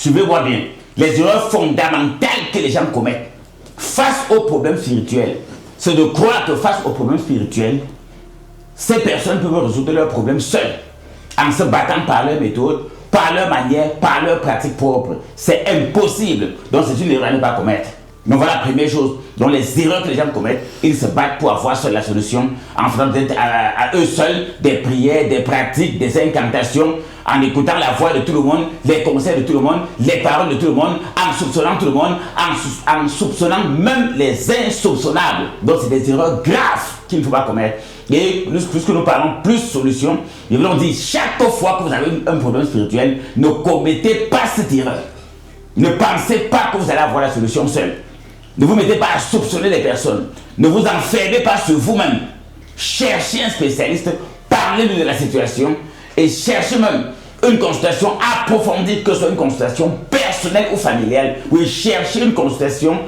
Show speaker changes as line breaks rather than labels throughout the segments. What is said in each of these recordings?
suivez-moi bien, les erreurs fondamentales que les gens commettent face aux problèmes spirituels, c'est de croire que face aux problèmes spirituels, ces personnes peuvent résoudre leurs problèmes seules, en se battant par leur méthode, par leur manière, par leur pratique propre. C'est impossible. Donc c'est une erreur à ne pas commettre. Donc voilà la première chose. Donc les erreurs que les gens commettent, ils se battent pour avoir seule la solution, en faisant à eux seuls des prières, des pratiques, des incantations, en écoutant la voix de tout le monde, les conseils de tout le monde, les paroles de tout le monde, en soupçonnant tout le monde, en soupçonnant même les insoupçonnables. Donc c'est des erreurs graves qu'il ne faut pas commettre. Et puisque nous parlons plus solution, nous voulons dire chaque fois que vous avez un problème spirituel, ne commettez pas cette erreur. Ne pensez pas que vous allez avoir la solution seul. Ne vous mettez pas à soupçonner les personnes. Ne vous enfermez pas sur vous-même. Cherchez un spécialiste, parlez-lui de la situation et cherchez même une consultation approfondie, que ce soit une consultation personnelle ou familiale. Oui, cherchez une consultation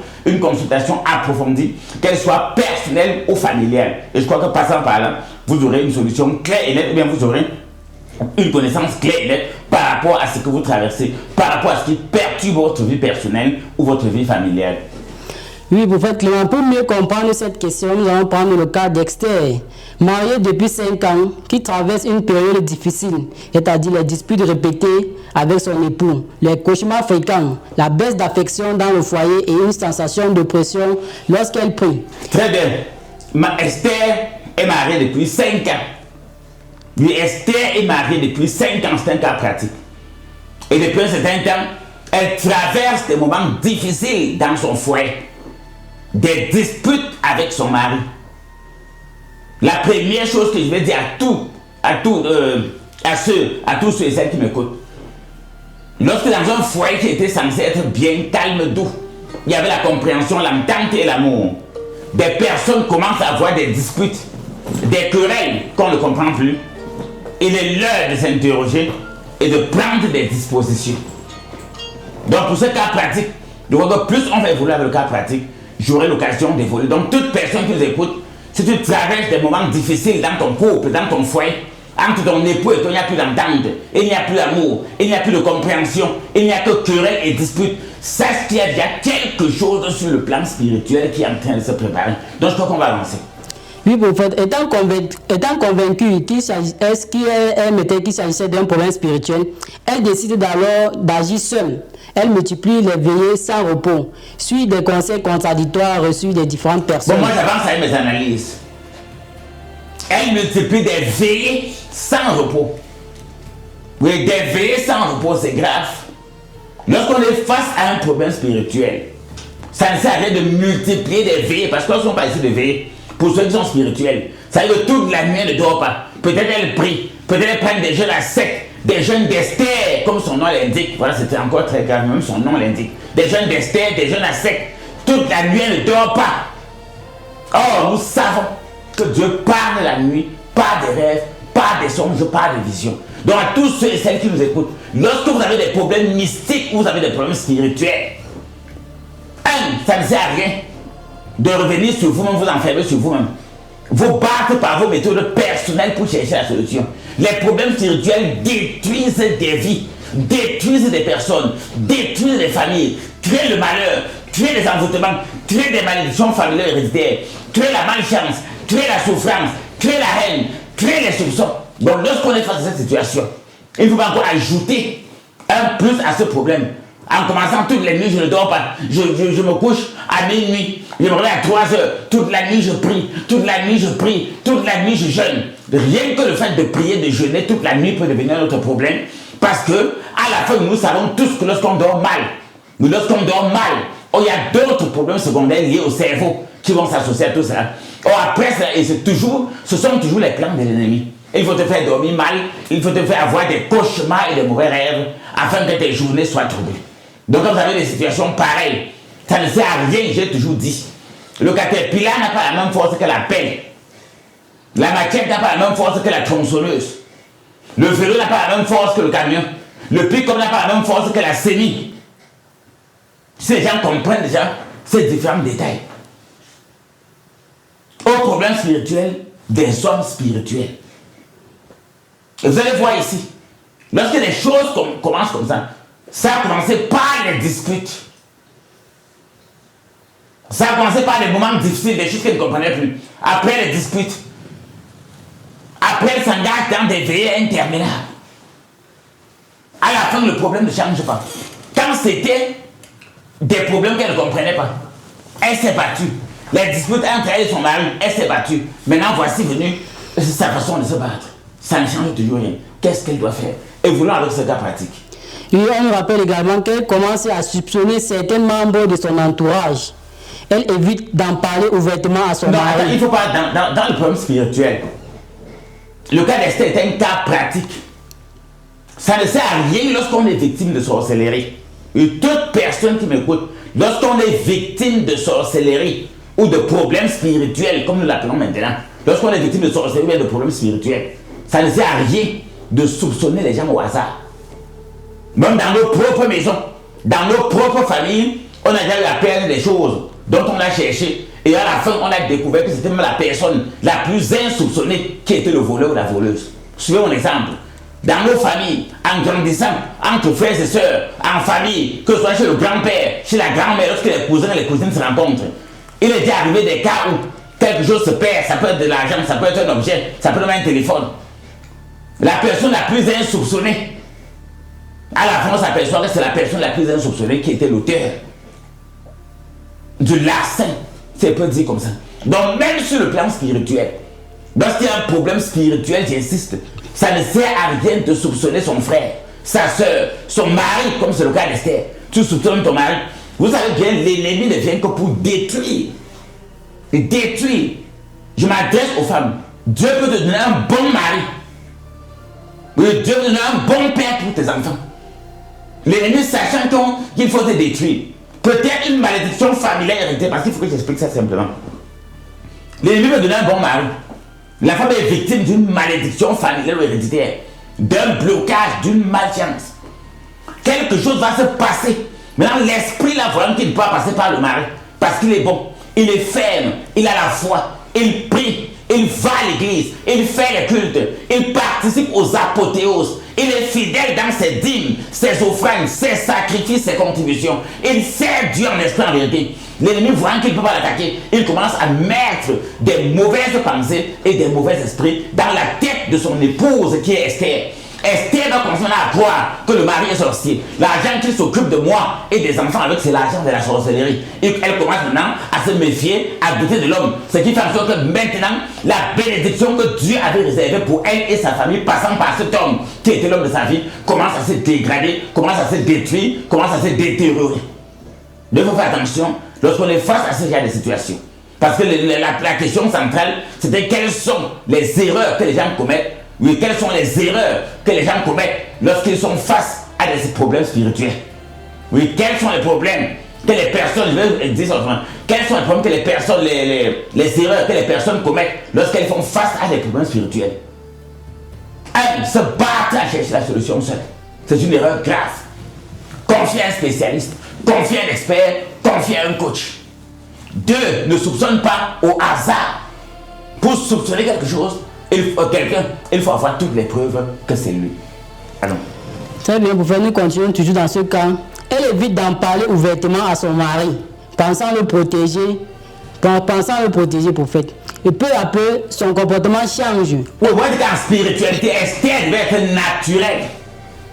approfondie, qu'elle soit personnelle ou familiale. Et je crois que passant par là, vous aurez une solution claire et nette, ou bien vous aurez une connaissance claire et nette par rapport à ce que vous traversez, par rapport à ce qui perturbe votre vie personnelle ou votre vie familiale.
Oui, prophète Clément, pour mieux comprendre cette question, nous allons prendre le cas d'Esther, mariée depuis 5 ans, qui traverse une période difficile, c'est-à-dire les disputes répétées avec son époux, les cauchemars fréquents, la baisse d'affection dans le foyer et une sensation de pression lorsqu'elle prie.
Très bien. Esther est mariée depuis 5 ans. Oui, Esther est mariée depuis 5 ans, c'est un cas pratique. Et depuis un certain temps, elle traverse des moments difficiles dans son foyer. Des disputes avec son mari. La première chose que je vais dire à tous ceux et celles qui m'écoutent, lorsque dans un foyer qui était censé être bien calme, doux, il y avait la compréhension, l'entente et l'amour, des personnes commencent à avoir des disputes, des querelles qu'on ne comprend plus. Il est l'heure de s'interroger et de prendre des dispositions. Donc pour ce cas pratique, je vois que plus on va évoluer avec le cas pratique, j'aurai l'occasion d'évoluer. Donc toute personne qui nous écoute, si tu traverses des moments difficiles dans ton couple, dans ton foyer, entre ton époux et toi, il n'y a plus d'entente, il n'y a plus d'amour, il n'y a plus de compréhension, il n'y a que querelles et disputes, sache qu'il y a déjà quelque chose sur le plan spirituel qui est en train de se préparer. Donc je crois qu'on va avancer.
Oui, prophète, étant convaincu qu'il s'agissait d'un problème spirituel, elle décide alors d'agir seule. Elle multiplie les veillées sans repos, suit des conseils contradictoires reçus des différentes personnes.
Bon, moi j'avance avec mes analyses. Elle multiplie des veillées sans repos. Oui, des veillées sans repos, c'est grave. Lorsqu'on est face à un problème spirituel, ça ne sert à rien de multiplier des veillées, parce qu'on ne sont pas ici de veillées. Pour ceux qui sont spirituels, ça veut dire que toute la nuit elle ne dort pas. Peut-être elle prie, peut-être elle prend des jeûnes à sec, des jeûnes d'Esther, comme son nom l'indique. Voilà, c'était encore très grave, même son nom l'indique. Des jeûnes d'Esther, des jeûnes à sec. Toute la nuit elle ne dort pas. Or, nous savons que Dieu parle la nuit, par des rêves, par des songes, par des visions. Donc à tous ceux et celles qui nous écoutent, lorsque vous avez des problèmes mystiques ou vous avez des problèmes spirituels, ça ne sert à rien de revenir sur vous-même, vous enfermer sur vous-même. Vous battre par vos méthodes personnelles pour chercher la solution. Les problèmes spirituels détruisent des vies, détruisent des personnes, détruisent des familles, créent le malheur, créent des envoûtements, créent des malédictions familiales héréditaires, créent la malchance, créent la souffrance, créent la haine, créent les soupçons. Donc lorsqu'on est face à cette situation, il ne faut pas encore ajouter un plus à ce problème. En commençant toutes les nuits, je ne dors pas. Je me couche à minuit. Je me réveille à 3 heures. Toute la nuit, je prie. Toute la nuit, je prie. Toute la nuit, je jeûne. Rien que le fait de prier, de jeûner toute la nuit peut devenir notre problème. Parce que, à la fin, nous savons tous que lorsqu'on dort mal, il y a d'autres problèmes secondaires liés au cerveau qui vont s'associer à tout ça. Or, après, ce sont toujours les plans de l'ennemi. Il faut te faire dormir mal. Il faut te faire avoir des cauchemars et des mauvais rêves afin que tes journées soient troublées. Donc quand vous avez des situations pareilles, ça ne sert à rien, j'ai toujours dit. Le caterpillar n'a pas la même force que la pelle. La machette n'a pas la même force que la tronçonneuse. Le vélo n'a pas la même force que le camion. Le pick-up n'a pas la même force que la semis. Ces gens comprennent déjà ces différents détails. Au problème spirituel des hommes spirituels. Et vous allez voir ici, lorsque les choses commencent comme ça, Ça a commencé par les disputes. Ça a commencé par les moments difficiles, des choses qu'elle ne comprenait plus. Après les disputes. Après, elle s'engage dans des veillées interminables. À la fin, le problème ne change pas. Quand c'était des problèmes qu'elle ne comprenait pas, elle s'est battue. Les disputes entre elle et son mari, elle s'est battue. Maintenant, voici venue sa façon de se battre. Ça ne change toujours rien. Qu'est-ce qu'elle doit faire? Et voulons avec ce cas pratique.
Et on nous rappelle également qu'elle commence à soupçonner certains membres de son entourage. Elle évite d'en parler ouvertement à son mari.
Il ne faut pas, dans le problème spirituel, le cas d'Esther est un cas pratique. Ça ne sert à rien lorsqu'on est victime de sorcellerie. Et toute personne qui m'écoute, lorsqu'on est victime de sorcellerie ou de problèmes spirituels, comme nous l'appelons maintenant, lorsqu'on est victime de sorcellerie ou de problèmes spirituels, ça ne sert à rien de soupçonner les gens au hasard. Même dans nos propres maisons, dans nos propres familles, on a déjà eu à perdre des choses dont on a cherché. Et à la fin, on a découvert que c'était même la personne la plus insoupçonnée qui était le voleur ou la voleuse. Suivez mon exemple. Dans nos familles, en grandissant, entre frères et sœurs, en famille, que ce soit chez le grand-père, chez la grand-mère, lorsque les cousins et les cousines se rencontrent, il est déjà arrivé des cas où quelque chose se perd, ça peut être de l'argent, ça peut être un objet, ça peut être un téléphone. La personne la plus insoupçonnée, à la fin on s'aperçoit que c'est la personne la plus insoupçonnée qui était l'auteur du larcin, c'est peut dire comme ça. Donc même sur le plan spirituel, lorsqu'il y a un problème spirituel, j'insiste, ça ne sert à rien de soupçonner son frère, sa soeur, son mari, comme c'est le cas d'Esther. Tu soupçonnes ton mari. Vous savez bien, l'ennemi ne vient que pour détruire. Détruire. Je m'adresse aux femmes. Dieu peut te donner un bon mari. Oui, Dieu peut te donner un bon père pour tes enfants. L'ennemi, sachant qu'il faut te détruire. Peut-être une malédiction familiale héritée, parce qu'il faut que j'explique ça simplement. L'ennemi peut donner un bon mari. La femme est victime d'une malédiction familiale ou héréditaire, d'un blocage, d'une malchance. Quelque chose va se passer. Maintenant, l'esprit, la volonté, il ne peut pas passer par le mari, parce qu'il est bon, il est ferme, il a la foi, il prie, il va à l'église, il fait les cultes, il participe aux apothéoses, il est fidèle dans ses dîmes, ses offrandes, ses sacrifices, ses contributions. Il sert Dieu en esprit en vérité. L'ennemi, voyant qu'il ne peut pas l'attaquer, il commence à mettre des mauvaises pensées et des mauvais esprits dans la tête de son épouse qui est Esther. Esther doit commencer à croire que le mari est sorcier. L'argent qui s'occupe de moi et des enfants avec, c'est l'argent de la sorcellerie. Et elle commence maintenant à se méfier, à douter de l'homme. Ce qui fait en sorte que maintenant, la bénédiction que Dieu avait réservée pour elle et sa famille, passant par cet homme qui était l'homme de sa vie, commence à se dégrader, commence à se détruire, commence à se détériorer. Il faut faire attention lorsqu'on est face à ce genre de situation. Parce que la question centrale, c'était quelles sont les erreurs que les gens commettent. Oui, quelles sont les erreurs que les gens commettent lorsqu'ils sont face à des problèmes spirituels? Oui, quels sont les problèmes que les personnes, je vais dire autrement, quels sont les problèmes que les personnes, les erreurs que les personnes commettent lorsqu'elles font face à des problèmes spirituels? 1. Se battre à chercher la solution seule. C'est une erreur grave. Confier à un spécialiste, confier à un expert, confier à un coach. 2. Ne soupçonne pas au hasard. Pour soupçonner quelque chose, il faut avoir toutes les preuves que c'est lui. Allons.
Très bien, pour nous continuer toujours dans ce cas. Elle évite d'en parler ouvertement à son mari, pensant le protéger, prophète. Et peu à peu, son comportement change.
Oui, moi je dis qu'en spiritualité, Esther doit être naturelle.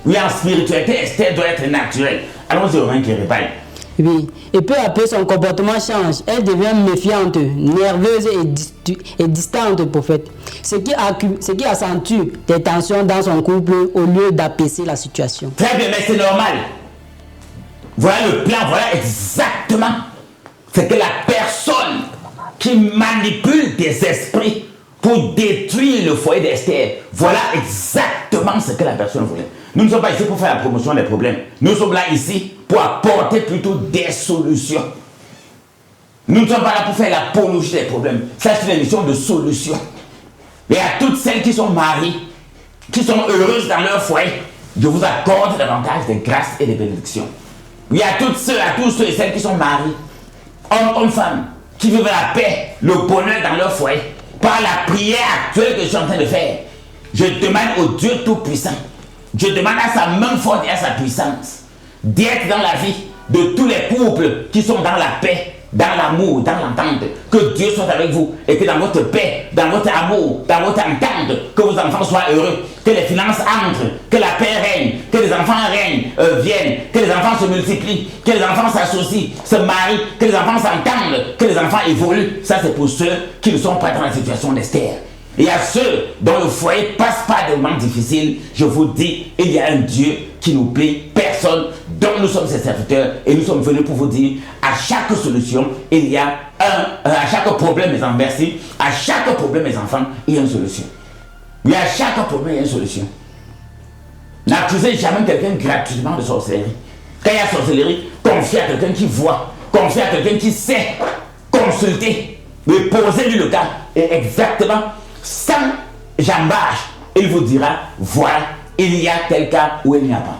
Oui, en spiritualité, Esther doit être naturelle. Allons-y au qui répaille.
Oui, et peu à peu son comportement change. Elle devient méfiante, nerveuse et distante, prophète. Ce qui accentue des tensions dans son couple au lieu d'apaiser la situation.
Très bien, mais c'est normal. Voilà le plan, voilà exactement. C'est que la personne qui manipule des esprits pour détruire le foyer d'Esther, voilà exactement ce que la personne voulait. Nous ne sommes pas ici pour faire la promotion des problèmes. Nous sommes là ici pour apporter plutôt des solutions. Nous ne sommes pas là pour faire l'apologie des problèmes. Ça, c'est une émission de solutions. Et à toutes celles qui sont mariées, qui sont heureuses dans leur foyer, je vous accorde davantage de grâces et de bénédictions. Et à tous ceux et celles qui sont mariés, hommes, femmes, qui vivent la paix, le bonheur dans leur foyer, par la prière actuelle que je suis en train de faire, je demande au Dieu Tout-Puissant, je demande à sa main forte et à sa puissance d'être dans la vie de tous les couples qui sont dans la paix, dans l'amour, dans l'entente. Que Dieu soit avec vous et que dans votre paix, dans votre amour, dans votre entente, que vos enfants soient heureux, que les finances entrent, que la paix règne, que les enfants viennent, que les enfants se multiplient, que les enfants s'associent, se marient, que les enfants s'entendent, que les enfants évoluent. Ça, c'est pour ceux qui ne sont pas dans la situation d'Esther. Et à ceux dont le foyer ne passe pas de moments difficiles, je vous dis, il y a un Dieu qui nous paie personne, dont nous sommes ses serviteurs, et nous sommes venus pour vous dire, à chaque solution, il y a à chaque problème, mes enfants, merci, à chaque problème, mes enfants, il y a une solution. Oui, à chaque problème, il y a une solution. N'accusez jamais quelqu'un gratuitement de sorcellerie. Quand il y a sorcellerie, confiez à quelqu'un qui voit, confiez à quelqu'un qui sait, consulter, mais posez-lui le cas, et exactement, sans jambage, il vous dira, voilà, il y a tel cas où il n'y a pas.